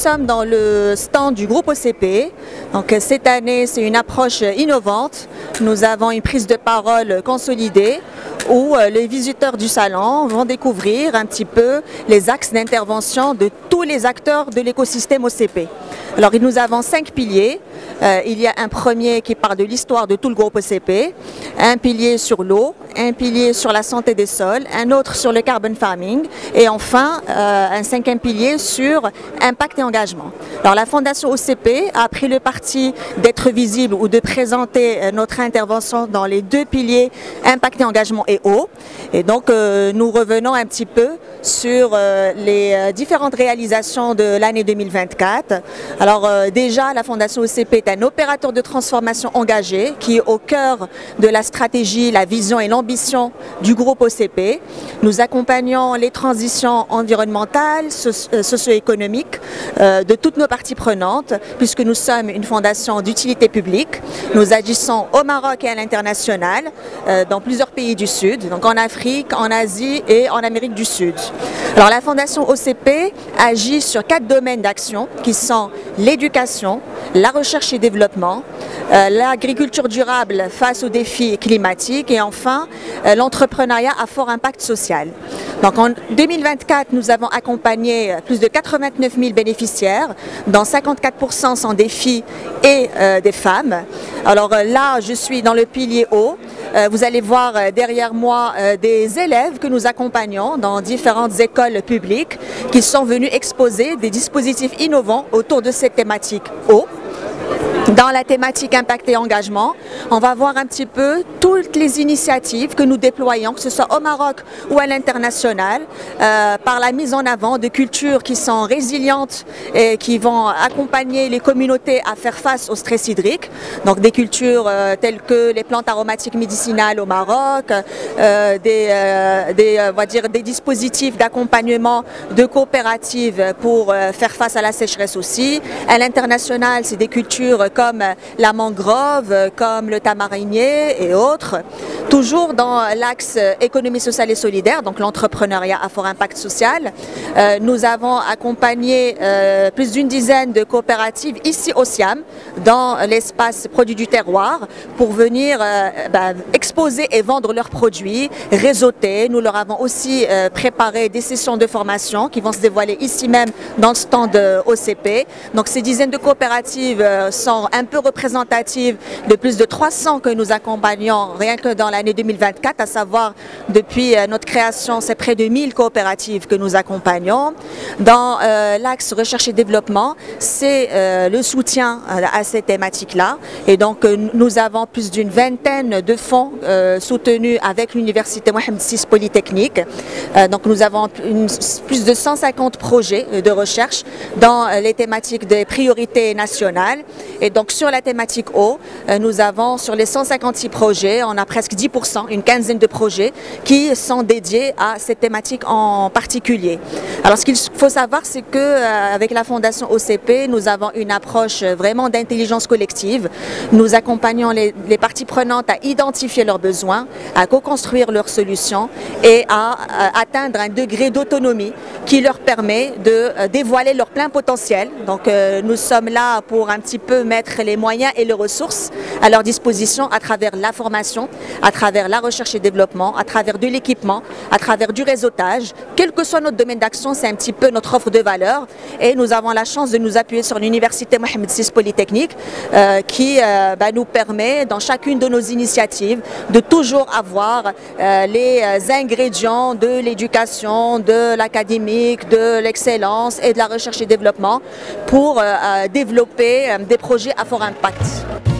sommes dans le stand du groupe OCP. Donc, cette année, c'est une approche innovante. Nous avons une prise de parole consolidée où les visiteurs du salon vont découvrir un petit peu les axes d'intervention de tous les acteurs de l'écosystème OCP. Alors, nous avons 5 piliers. Il y a un premier qui parle de l'histoire de tout le groupe OCP, un pilier sur l'eau, un pilier sur la santé des sols, un autre sur le carbon farming et enfin un 5e pilier sur impact et engagement. Alors la Fondation OCP a pris le parti d'être visible ou de présenter notre intervention dans les 2 piliers impact et engagement et eau. Et donc nous revenons un petit peu sur les différentes réalisations de l'année 2024. Alors déjà la Fondation OCP est un opérateur de transformation engagé qui est au cœur de la stratégie, la vision et l'ambition du groupe OCP. Nous accompagnons les transitions environnementales, socio-économiques de toutes nos parties prenantes puisque nous sommes une fondation d'utilité publique. Nous agissons au Maroc et à l'international dans plusieurs pays du Sud, donc en Afrique, en Asie et en Amérique du Sud. Alors la Fondation OCP agit sur 4 domaines d'action qui sont l'éducation, la recherche et développement, l'agriculture durable face aux défis climatiques et enfin l'entrepreneuriat à fort impact social. Donc en 2024, nous avons accompagné plus de 89 000 bénéficiaires, dont 54% sont des filles et des femmes. Alors là, je suis dans le pilier eau. Vous allez voir derrière moi des élèves que nous accompagnons dans différentes écoles publiques qui sont venus exposer des dispositifs innovants autour de cette thématique eau. Dans la thématique impact et engagement, on va voir un petit peu toutes les initiatives que nous déployons, que ce soit au Maroc ou à l'international, par la mise en avant de cultures qui sont résilientes et qui vont accompagner les communautés à faire face au stress hydrique. Donc des cultures telles que les plantes aromatiques médicinales au Maroc, on va dire des dispositifs d'accompagnement de coopératives pour faire face à la sécheresse aussi. À l'international, c'est des cultures comme la mangrove, comme le tamarinier et autres. Toujours dans l'axe économie sociale et solidaire, donc l'entrepreneuriat à fort impact social. Nous avons accompagné plus d'une dizaine de coopératives ici au Siam, dans l'espace produits du terroir, pour venir exposer et vendre leurs produits, réseauter. Nous leur avons aussi préparé des sessions de formation qui vont se dévoiler ici même dans le stand OCP. Donc ces dizaines de coopératives sont un peu représentatives de plus de 300 que nous accompagnons rien que dans l'année 2024, à savoir depuis notre création, c'est près de 1000 coopératives que nous accompagnons. Dans l'axe recherche et développement, c'est le soutien à ces thématiques-là. Et donc nous avons plus d'une vingtaine de fonds soutenus avec l'Université Mohamed VI Polytechnique. Donc nous avons plus de 150 projets de recherche dans les thématiques des priorités nationales. Et donc sur la thématique eau, nous avons sur les 156 projets, on a presque 10%, une quinzaine de projets qui sont dédiés à cette thématique en particulier. Alors ce qu'il faut savoir, c'est qu'avec la Fondation OCP, nous avons une approche vraiment d'intelligence collective. Nous accompagnons les parties prenantes à identifier leurs besoins, à co-construire leurs solutions et à atteindre un degré d'autonomie qui leur permet de dévoiler leur plein potentiel. Donc nous sommes là pour un petit peu mettre les moyens et les ressources à leur disposition à travers la formation, à travers la recherche et développement, à travers de l'équipement, à travers du réseautage. Quel que soit notre domaine d'action, c'est un petit peu notre offre de valeur et nous avons la chance de nous appuyer sur l'Université Mohamed VI Polytechnique qui nous permet dans chacune de nos initiatives de toujours avoir les ingrédients de l'éducation, de l'académique, de l'excellence et de la recherche et développement pour développer des projets à fort impact.